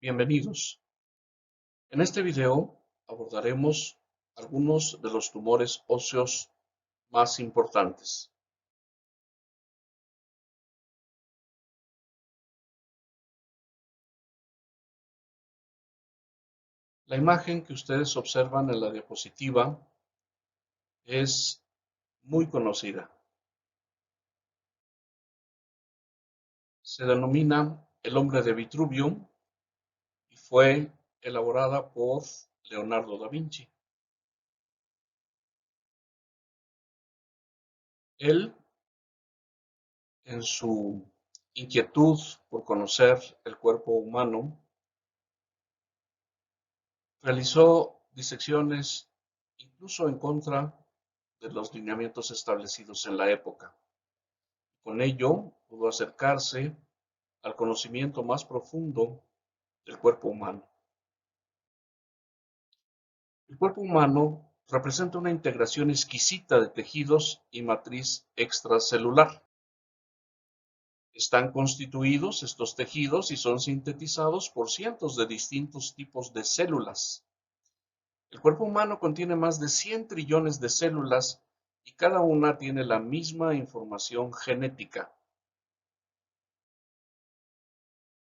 Bienvenidos. En este video abordaremos algunos de los tumores óseos más importantes. La imagen que ustedes observan en la diapositiva es muy conocida. Se denomina El hombre de Vitruvio y fue elaborada por Leonardo da Vinci. Él, en su inquietud por conocer el cuerpo humano, realizó disecciones incluso en contra de los lineamientos establecidos en la época. Con ello pudo acercarse al conocimiento más profundo del cuerpo humano. El cuerpo humano representa una integración exquisita de tejidos y matriz extracelular. Están constituidos estos tejidos y son sintetizados por cientos de distintos tipos de células. El cuerpo humano contiene más de 100 trillones de células y cada una tiene la misma información genética.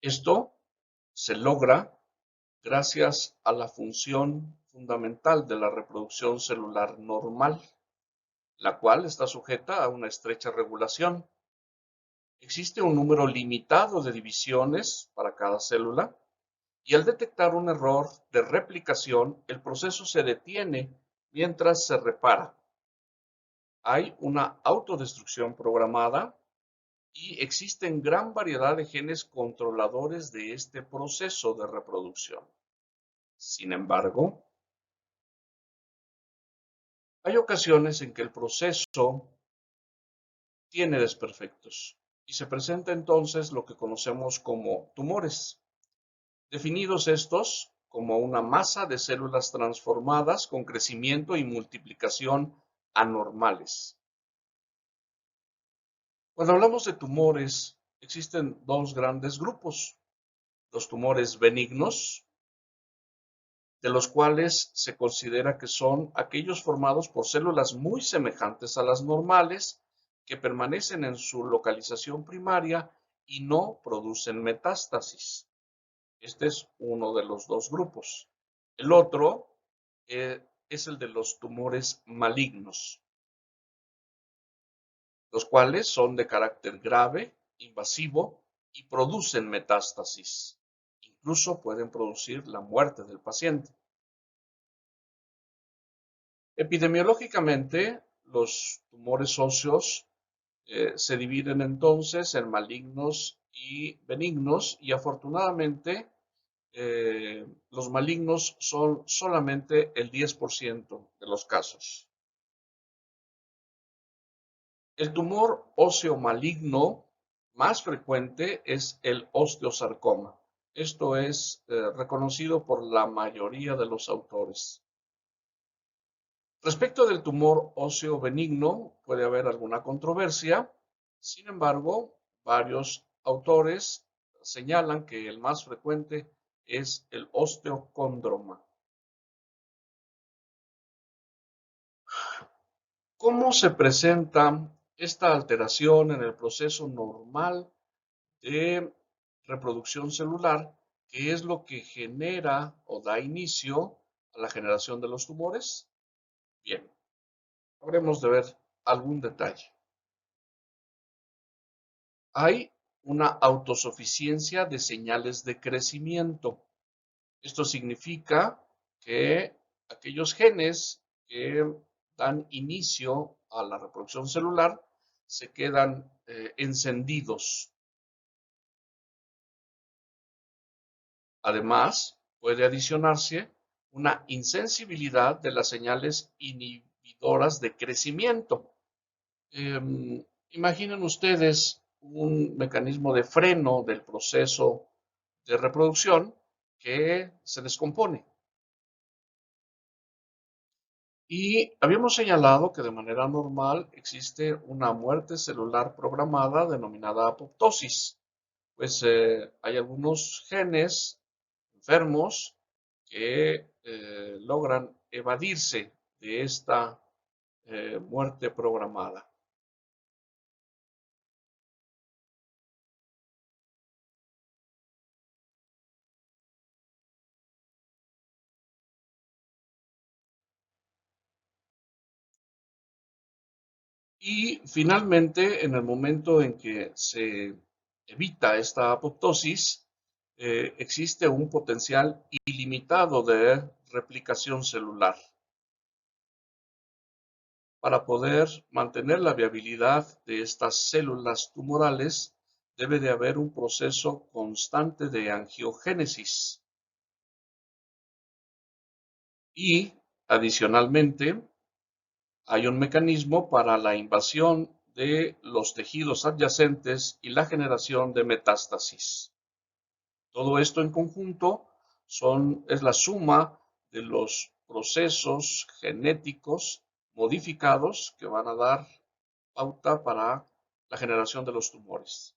Esto se logra gracias a la función fundamental de la reproducción celular normal, la cual está sujeta a una estrecha regulación. Existe un número limitado de divisiones para cada célula y al detectar un error de replicación, el proceso se detiene mientras se repara. Hay una autodestrucción programada y existen gran variedad de genes controladores de este proceso de reproducción. Sin embargo, hay ocasiones en que el proceso tiene desperfectos y se presenta entonces lo que conocemos como tumores, definidos estos como una masa de células transformadas con crecimiento y multiplicación anormales. Cuando hablamos de tumores, existen dos grandes grupos: los tumores benignos, de los cuales se considera que son aquellos formados por células muy semejantes a las normales, que permanecen en su localización primaria y no producen metástasis. Este es uno de los dos grupos. El otro es el de los tumores malignos, los cuales son de carácter grave, invasivo y producen metástasis. Incluso pueden producir la muerte del paciente. Epidemiológicamente, los tumores óseos se dividen entonces en malignos y benignos, y afortunadamente los malignos son solamente el 10% de los casos. El tumor óseo maligno más frecuente es el osteosarcoma. Esto es reconocido por la mayoría de los autores. Respecto del tumor óseo benigno, puede haber alguna controversia. Sin embargo, varios autores señalan que el más frecuente es el osteocóndroma. ¿Cómo se presenta esta alteración en el proceso normal de reproducción celular, que es lo que genera o da inicio a la generación de los tumores? Bien, habremos de ver algún detalle. Hay una autosuficiencia de señales de crecimiento. Esto significa que aquellos genes que dan inicio a la reproducción celular se quedan encendidos. Además, puede adicionarse una insensibilidad de las señales inhibidoras de crecimiento. Imaginen ustedes un mecanismo de freno del proceso de reproducción que se descompone. Y habíamos señalado que de manera normal existe una muerte celular programada denominada apoptosis. Pues hay algunos genes enfermos que logran evadirse de esta muerte programada. Y finalmente, en el momento en que se evita esta apoptosis, existe un potencial ilimitado de replicación celular. Para poder mantener la viabilidad de estas células tumorales, debe de haber un proceso constante de angiogénesis. Y, adicionalmente, hay un mecanismo para la invasión de los tejidos adyacentes y la generación de metástasis. Todo esto en conjunto es la suma de los procesos genéticos modificados que van a dar pauta para la generación de los tumores.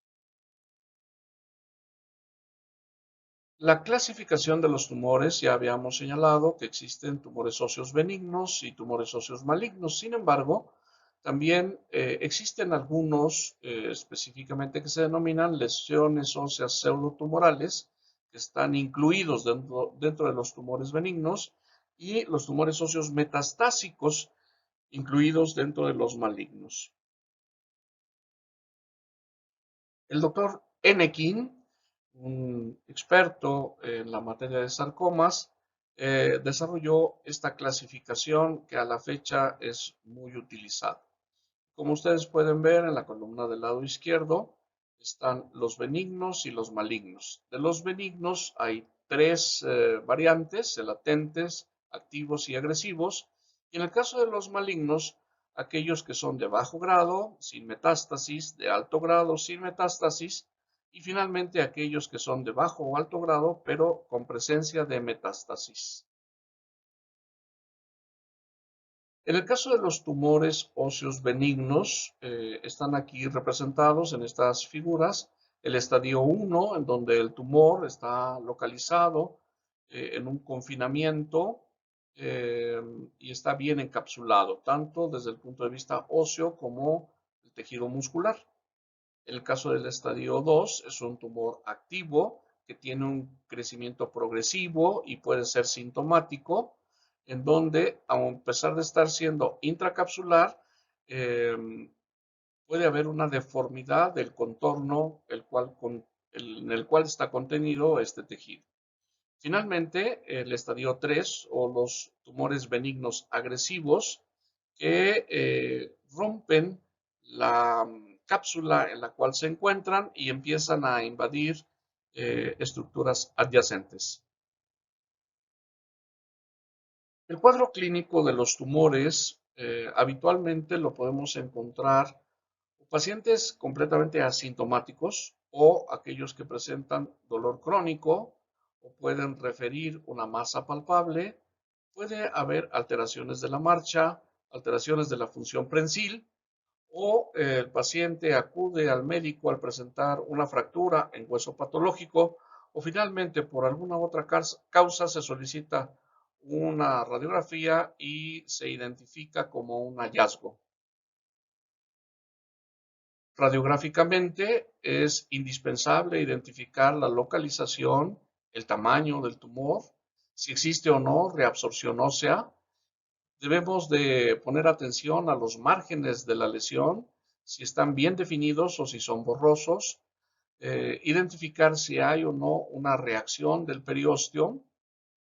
La clasificación de los tumores, ya habíamos señalado que existen tumores óseos benignos y tumores óseos malignos. Sin embargo, también existen algunos específicamente que se denominan lesiones óseas pseudotumorales, que están incluidos dentro de los tumores benignos, y los tumores óseos metastásicos, incluidos dentro de los malignos. El doctor Enekin, un experto en la materia de sarcomas, desarrolló esta clasificación que a la fecha es muy utilizada. Como ustedes pueden ver en la columna del lado izquierdo, están los benignos y los malignos. De los benignos hay tres variantes, latentes, activos y agresivos. Y en el caso de los malignos, aquellos que son de bajo grado, sin metástasis, de alto grado, sin metástasis, y finalmente aquellos que son de bajo o alto grado, pero con presencia de metástasis. En el caso de los tumores óseos benignos, están aquí representados en estas figuras el estadio 1, en donde el tumor está localizado en un confinamiento eh, y está bien encapsulado, tanto desde el punto de vista óseo como el tejido muscular. En el caso del estadio 2, es un tumor activo que tiene un crecimiento progresivo y puede ser sintomático, en donde, a pesar de estar siendo intracapsular, puede haber una deformidad del contorno en el cual está contenido este tejido. Finalmente, el estadio 3 o los tumores benignos agresivos que rompen la cápsula en la cual se encuentran y empiezan a invadir estructuras adyacentes. El cuadro clínico de los tumores habitualmente lo podemos encontrar en pacientes completamente asintomáticos o aquellos que presentan dolor crónico o pueden referir una masa palpable. Puede haber alteraciones de la marcha, alteraciones de la función prensil, o el paciente acude al médico al presentar una fractura en hueso patológico, o finalmente por alguna otra causa se solicita una radiografía y se identifica como un hallazgo. Radiográficamente es indispensable identificar la localización, el tamaño del tumor, si existe o no reabsorción ósea. Debemos de poner atención a los márgenes de la lesión, si están bien definidos o si son borrosos, identificar si hay o no una reacción del periósteo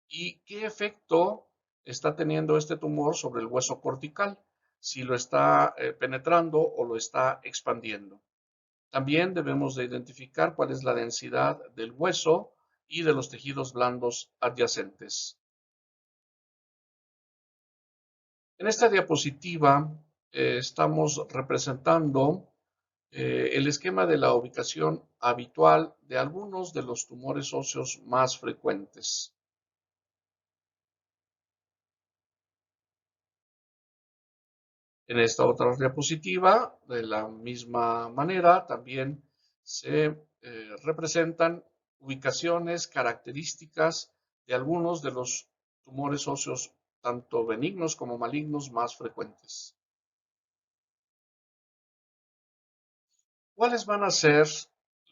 y qué efecto está teniendo este tumor sobre el hueso cortical, si lo está penetrando o lo está expandiendo. También debemos de identificar cuál es la densidad del hueso y de los tejidos blandos adyacentes. En esta diapositiva estamos representando el esquema de la ubicación habitual de algunos de los tumores óseos más frecuentes. En esta otra diapositiva, de la misma manera, también se representan ubicaciones características de algunos de los tumores óseos, tanto benignos como malignos, más frecuentes. ¿Cuáles van a ser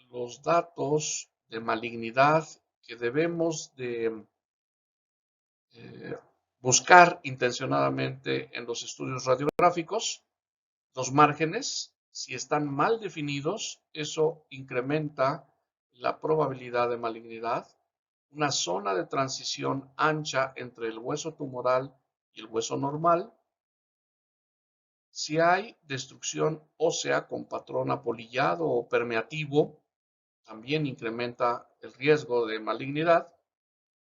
los datos de malignidad que debemos de eh, buscar intencionadamente en los estudios radiográficos? Los márgenes, si están mal definidos, eso incrementa la probabilidad de malignidad. Una zona de transición ancha entre el hueso tumoral y el hueso normal. Si hay destrucción ósea con patrón apolillado o permeativo, también incrementa el riesgo de malignidad.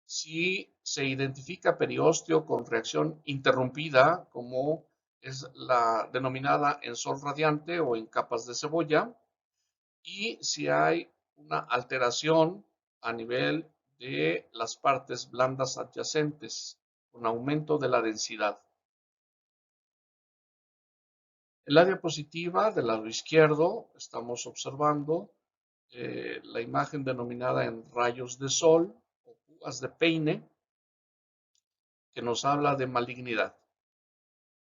Si se identifica periósteo con reacción interrumpida, como es la denominada en sol radiante o en capas de cebolla, y si hay una alteración a nivel de las partes blandas adyacentes, con aumento de la densidad. En la diapositiva del lado izquierdo estamos observando la imagen denominada en rayos de sol o púas de peine, que nos habla de malignidad.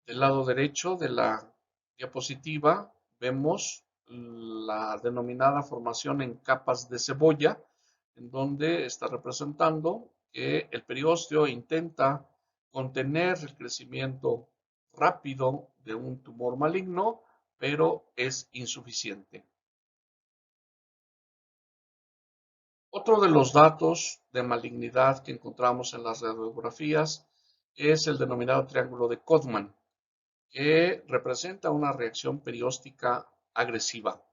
Del lado derecho de la diapositiva vemos la denominada formación en capas de cebolla, en donde está representando que el periósteo intenta contener el crecimiento rápido de un tumor maligno, pero es insuficiente. Otro de los datos de malignidad que encontramos en las radiografías es el denominado triángulo de Codman, que representa una reacción perióstica agresiva.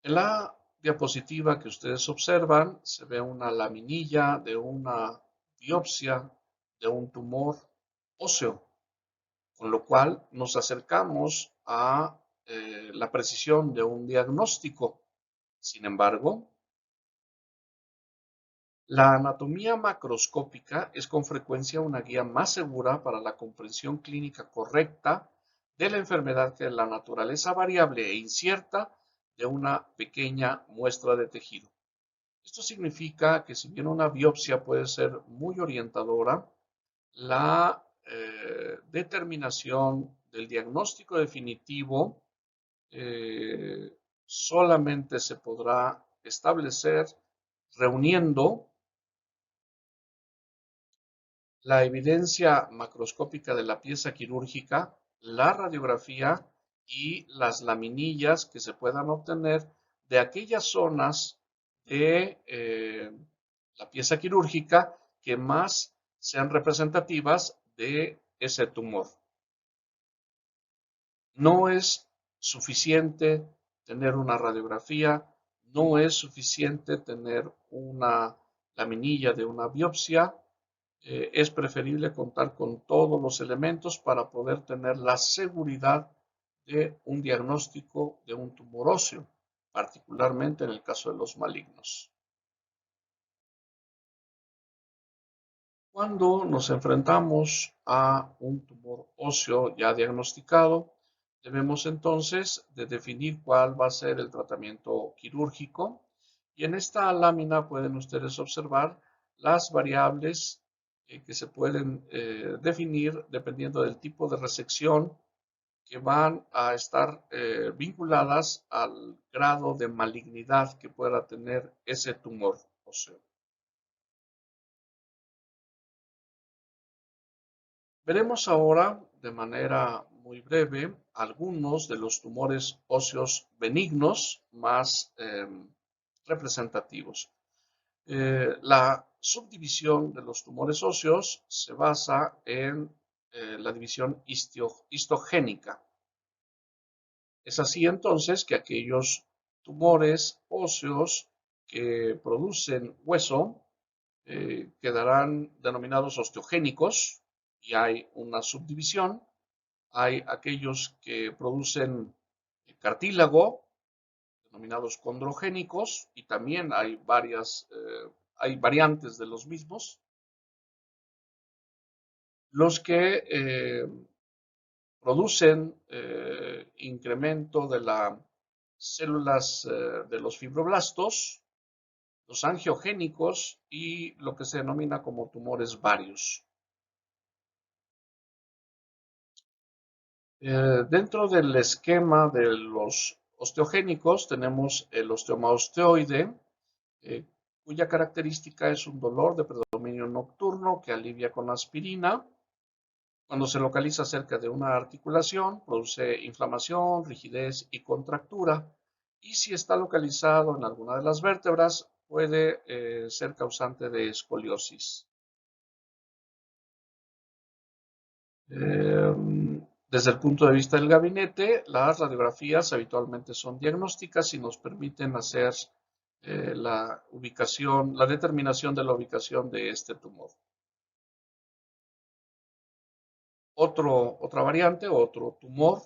En la diapositiva que ustedes observan se ve una laminilla de una biopsia de un tumor óseo, con lo cual nos acercamos a la precisión de un diagnóstico. Sin embargo, la anatomía macroscópica es con frecuencia una guía más segura para la comprensión clínica correcta de la enfermedad que la naturaleza variable e incierta de una pequeña muestra de tejido. Esto significa que si bien una biopsia puede ser muy orientadora, la determinación del diagnóstico definitivo solamente se podrá establecer reuniendo la evidencia macroscópica de la pieza quirúrgica, la radiografía y las laminillas que se puedan obtener de aquellas zonas de la pieza quirúrgica que más sean representativas de ese tumor. No es suficiente tener una radiografía, no es suficiente tener una laminilla de una biopsia. Es preferible contar con todos los elementos para poder tener la seguridad de un diagnóstico de un tumor óseo, particularmente en el caso de los malignos. Cuando nos enfrentamos a un tumor óseo ya diagnosticado, debemos entonces de definir cuál va a ser el tratamiento quirúrgico. Y en esta lámina pueden ustedes observar las variables que se pueden definir dependiendo del tipo de resección que van a estar vinculadas al grado de malignidad que pueda tener ese tumor óseo. Veremos ahora de manera muy breve algunos de los tumores óseos benignos más representativos. La subdivisión de los tumores óseos se basa en la división histogénica. Es así entonces que aquellos tumores óseos que producen hueso quedarán denominados osteogénicos y hay una subdivisión. Hay aquellos que producen cartílago, denominados condrogénicos, y también hay hay variantes de los mismos. Los que producen incremento de la células de los fibroblastos, los angiogénicos y lo que se denomina como tumores varios. Dentro del esquema de los osteogénicos tenemos el osteoma osteoide, cuya característica es un dolor de predominio nocturno que alivia con aspirina. Cuando se localiza cerca de una articulación, produce inflamación, rigidez y contractura. Y si está localizado en alguna de las vértebras, puede ser causante de escoliosis. Desde el punto de vista del gabinete, las radiografías habitualmente son diagnósticas y nos permiten hacer la determinación de la ubicación de este tumor. Otra variante, otro tumor,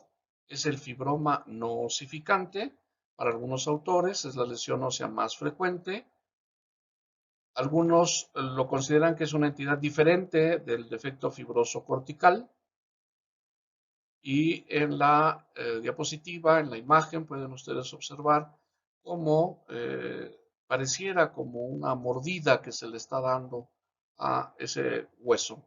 es el fibroma no osificante. Para algunos autores es la lesión ósea más frecuente. Algunos lo consideran que es una entidad diferente del defecto fibroso cortical. Y en la diapositiva, en la imagen, pueden ustedes observar cómo pareciera como una mordida que se le está dando a ese hueso.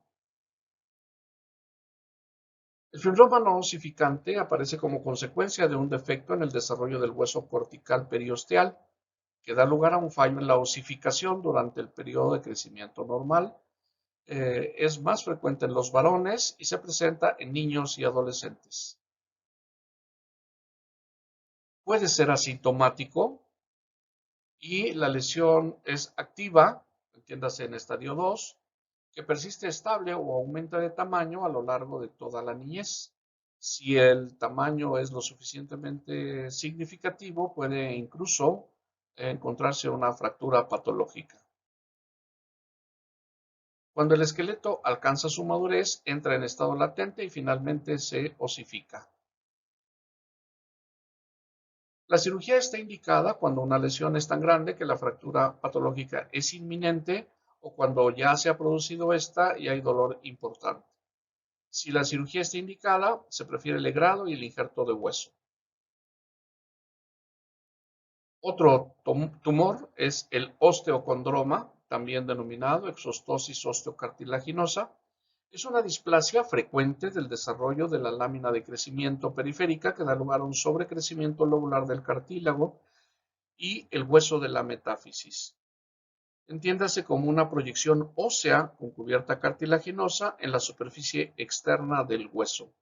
El fibroma no osificante aparece como consecuencia de un defecto en el desarrollo del hueso cortical periosteal, que da lugar a un fallo en la osificación durante el periodo de crecimiento normal. Es más frecuente en los varones y se presenta en niños y adolescentes. Puede ser asintomático y la lesión es activa, entiéndase en estadio 2, que persiste estable o aumenta de tamaño a lo largo de toda la niñez. Si el tamaño es lo suficientemente significativo, puede incluso encontrarse una fractura patológica. Cuando el esqueleto alcanza su madurez, entra en estado latente y finalmente se osifica. La cirugía está indicada cuando una lesión es tan grande que la fractura patológica es inminente o cuando ya se ha producido esta y hay dolor importante. Si la cirugía está indicada, se prefiere el legrado y el injerto de hueso. Otro tumor es el osteocondroma, también denominado exostosis osteocartilaginosa. Es una displasia frecuente del desarrollo de la lámina de crecimiento periférica que da lugar a un sobrecrecimiento lobular del cartílago y el hueso de la metáfisis. Entiéndase como una proyección ósea con cubierta cartilaginosa en la superficie externa del hueso.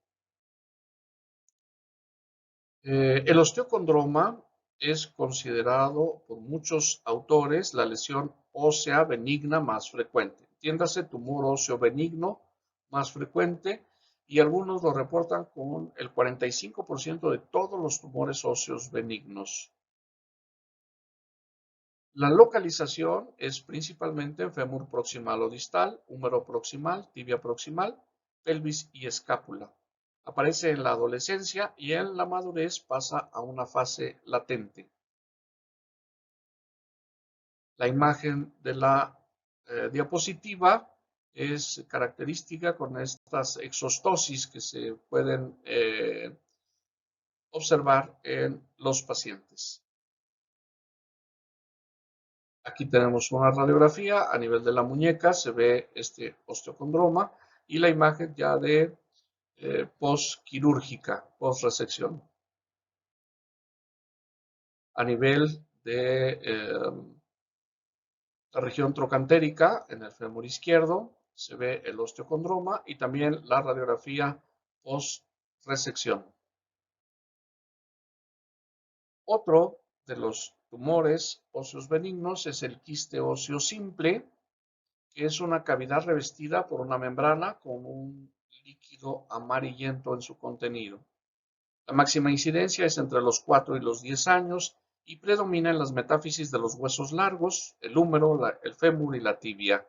El osteocondroma es considerado por muchos autores la lesión ósea benigna más frecuente. Entiéndase tumor óseo benigno más frecuente y algunos lo reportan con el 45% de todos los tumores óseos benignos. La localización es principalmente en fémur proximal o distal, húmero proximal, tibia proximal, pelvis y escápula. Aparece en la adolescencia y en la madurez pasa a una fase latente. La imagen de la diapositiva es característica con estas exostosis que se pueden observar en los pacientes. Aquí tenemos una radiografía a nivel de la muñeca, se ve este osteocondroma y la imagen ya de postquirúrgica, post-resección. A nivel de la región trocantérica, en el fémur izquierdo, se ve el osteocondroma y también la radiografía post-resección. Otro de los tumores óseos benignos es el quiste óseo simple, que es una cavidad revestida por una membrana con un líquido amarillento en su contenido. La máxima incidencia es entre los 4 y los 10 años y predomina en las metáfisis de los huesos largos, el húmero, el fémur y la tibia.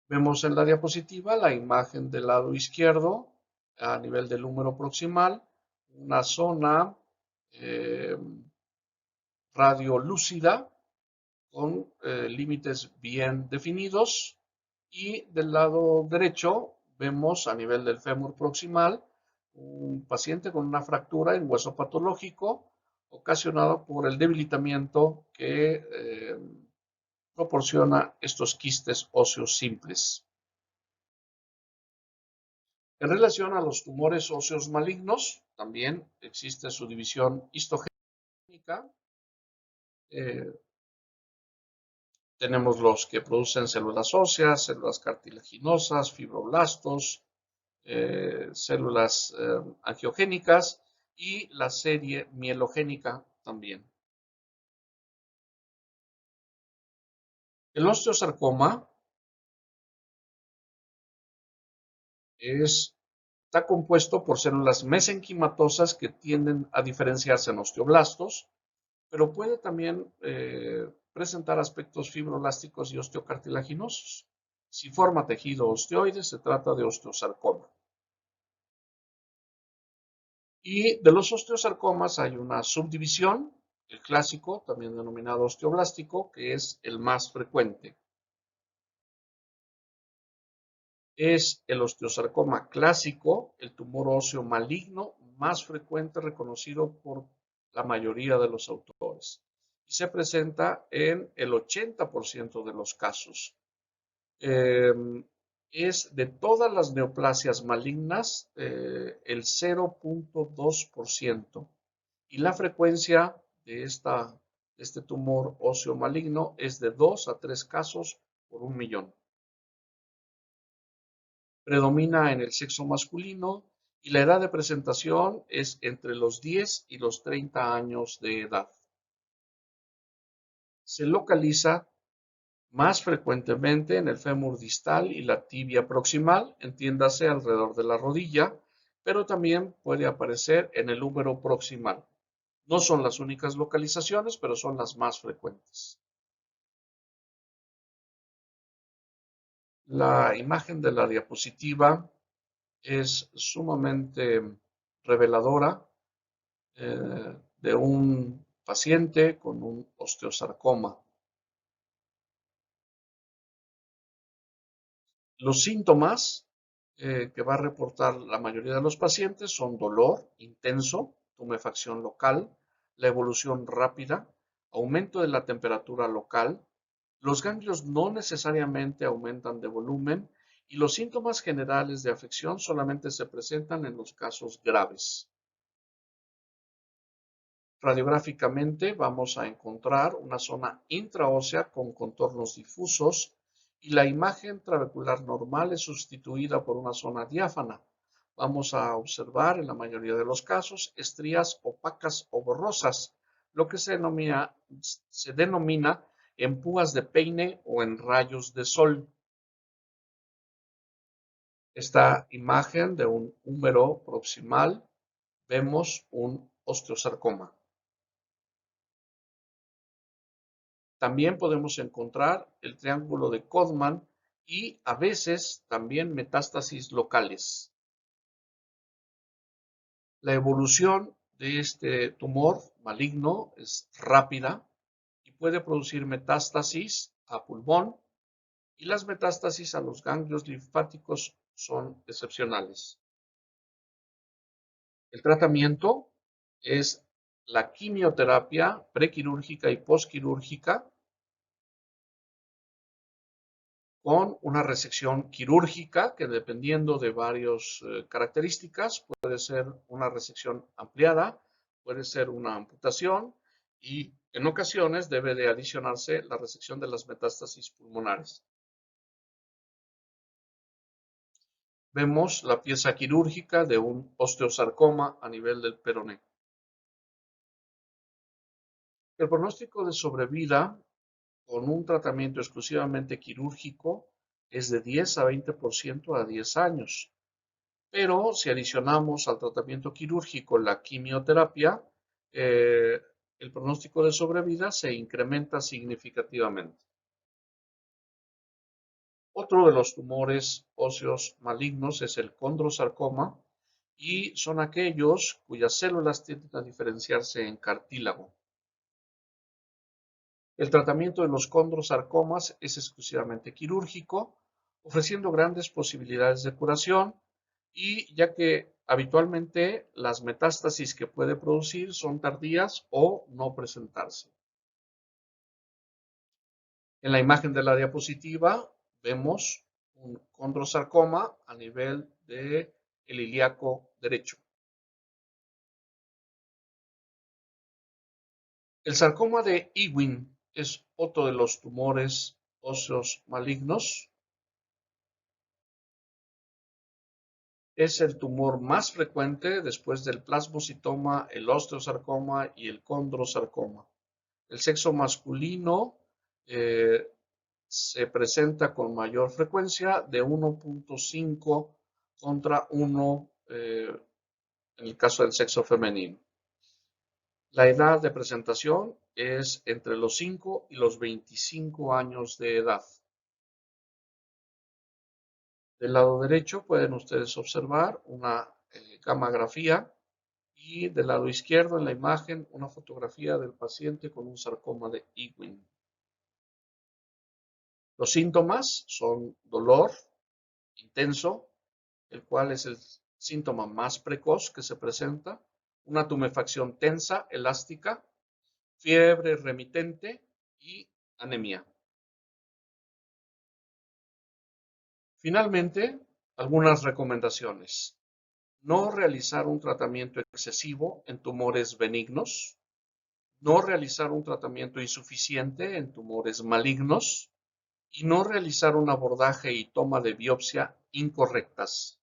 Vemos en la diapositiva la imagen del lado izquierdo a nivel del húmero proximal, una zona radiolúcida con límites bien definidos y del lado derecho vemos a nivel del fémur proximal un paciente con una fractura en hueso patológico ocasionado por el debilitamiento que proporciona estos quistes óseos simples. En relación a los tumores óseos malignos, también existe su división histogénica. Tenemos los que producen células óseas, células cartilaginosas, fibroblastos, células angiogénicas y la serie mielogénica también. El osteosarcoma está compuesto por células mesenquimatosas que tienden a diferenciarse en osteoblastos, pero puede también presentar aspectos fibroblásticos y osteocartilaginosos. Si forma tejido osteoide, se trata de osteosarcoma. Y de los osteosarcomas hay una subdivisión, el clásico, también denominado osteoblástico, que es el más frecuente. Es el osteosarcoma clásico, el tumor óseo maligno más frecuente reconocido por la mayoría de los autores. Y se presenta en el 80% de los casos. Es de todas las neoplasias malignas el 0.2%. Y la frecuencia de este tumor óseo maligno es de 2 a 3 casos por 1.000.000. Predomina en el sexo masculino y la edad de presentación es entre los 10 y los 30 años de edad. Se localiza más frecuentemente en el fémur distal y la tibia proximal, entiéndase alrededor de la rodilla, pero también puede aparecer en el húmero proximal. No son las únicas localizaciones, pero son las más frecuentes. La imagen de la diapositiva es sumamente reveladora de un paciente con un osteosarcoma. Los síntomas que va a reportar la mayoría de los pacientes son dolor intenso, tumefacción local, la evolución rápida, aumento de la temperatura local. Los ganglios no necesariamente aumentan de volumen y los síntomas generales de afección solamente se presentan en los casos graves. Radiográficamente vamos a encontrar una zona intraósea con contornos difusos y la imagen trabecular normal es sustituida por una zona diáfana. Vamos a observar en la mayoría de los casos estrías opacas o borrosas, lo que se denomina en púas de peine o en rayos de sol. Esta imagen de un húmero proximal, vemos un osteosarcoma. También podemos encontrar el triángulo de Codman y a veces también metástasis locales. La evolución de este tumor maligno es rápida y puede producir metástasis a pulmón y las metástasis a los ganglios linfáticos son excepcionales. El tratamiento es la quimioterapia prequirúrgica y posquirúrgica con una resección quirúrgica que dependiendo de varias características puede ser una resección ampliada, puede ser una amputación y en ocasiones debe de adicionarse la resección de las metástasis pulmonares. Vemos la pieza quirúrgica de un osteosarcoma a nivel del peroné. El pronóstico de sobrevida con un tratamiento exclusivamente quirúrgico es de 10 a 20% a 10 años. Pero si adicionamos al tratamiento quirúrgico la quimioterapia, el pronóstico de sobrevida se incrementa significativamente. Otro de los tumores óseos malignos es el condrosarcoma y son aquellos cuyas células tienden a diferenciarse en cartílago. El tratamiento de los condrosarcomas es exclusivamente quirúrgico, ofreciendo grandes posibilidades de curación y ya que Habitualmente, las metástasis que puede producir son tardías o no presentarse. En la imagen de la diapositiva vemos un condrosarcoma a nivel del ilíaco derecho. El sarcoma de Ewing es otro de los tumores óseos malignos. Es el tumor más frecuente después del plasmocitoma, el osteosarcoma y el condrosarcoma. El sexo masculino se presenta con mayor frecuencia, de 1.5 contra 1 en el caso del sexo femenino. La edad de presentación es entre los 5 y los 25 años de edad. Del lado derecho pueden ustedes observar una gammagrafía y del lado izquierdo en la imagen una fotografía del paciente con un sarcoma de Ewing. Los síntomas son dolor intenso, el cual es el síntoma más precoz que se presenta, una tumefacción tensa, elástica, fiebre remitente y anemia. Finalmente, algunas recomendaciones. No realizar un tratamiento excesivo en tumores benignos. No realizar un tratamiento insuficiente en tumores malignos. Y no realizar un abordaje y toma de biopsia incorrectas.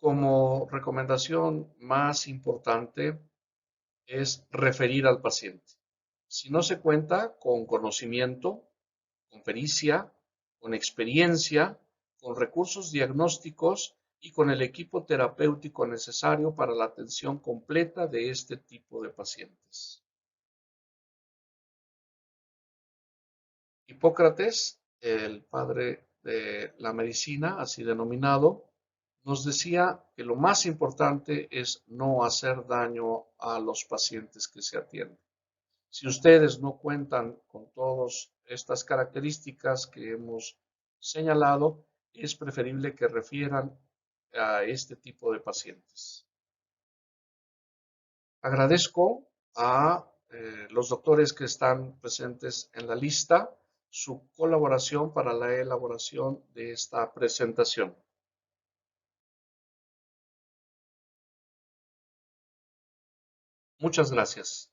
Como recomendación más importante es referir al paciente. Si no se cuenta con conocimiento, con pericia, con experiencia, con recursos diagnósticos y con el equipo terapéutico necesario para la atención completa de este tipo de pacientes. Hipócrates, el padre de la medicina, así denominado, nos decía que lo más importante es no hacer daño a los pacientes que se atienden. Si ustedes no cuentan con todas estas características que hemos señalado, es preferible que refieran a este tipo de pacientes. Agradezco a los doctores que están presentes en la lista su colaboración para la elaboración de esta presentación. Muchas gracias.